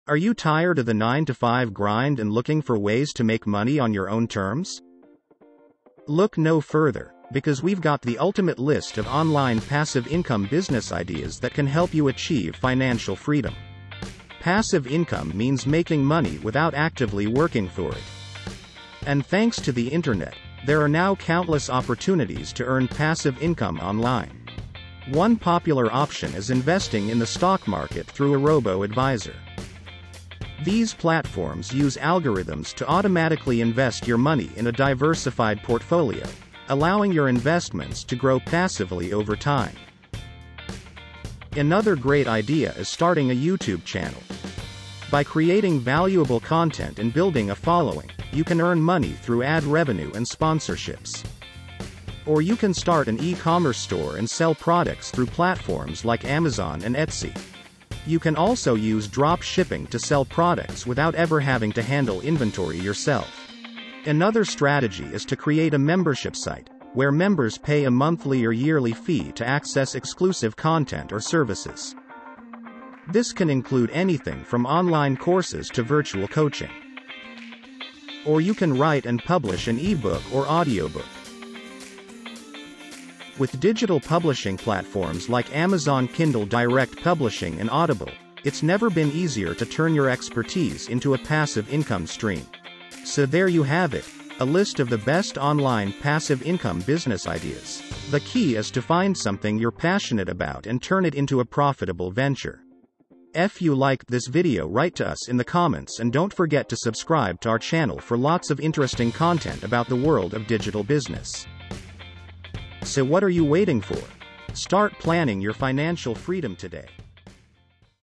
Are you tired of the 9-to-5 grind and looking for ways to make money on your own terms? Look no further, because we've got the ultimate list of online passive income business ideas that can help you achieve financial freedom. Passive income means making money without actively working for it. And thanks to the internet, there are now countless opportunities to earn passive income online. One popular option is investing in the stock market through a robo-advisor. These platforms use algorithms to automatically invest your money in a diversified portfolio, allowing your investments to grow passively over time. Another great idea is starting a YouTube channel. By creating valuable content and building a following, you can earn money through ad revenue and sponsorships. Or you can start an e-commerce store and sell products through platforms like Amazon and Etsy. You can also use drop shipping to sell products without ever having to handle inventory yourself. Another strategy is to create a membership site, where members pay a monthly or yearly fee to access exclusive content or services. This can include anything from online courses to virtual coaching. Or you can write and publish an ebook or audiobook. With digital publishing platforms like Amazon Kindle Direct Publishing and Audible, it's never been easier to turn your expertise into a passive income stream. So there you have it, a list of the best online passive income business ideas. The key is to find something you're passionate about and turn it into a profitable venture. If you liked this video, write to us in the comments and don't forget to subscribe to our channel for lots of interesting content about the world of digital business. So what are you waiting for? Start planning your financial freedom today.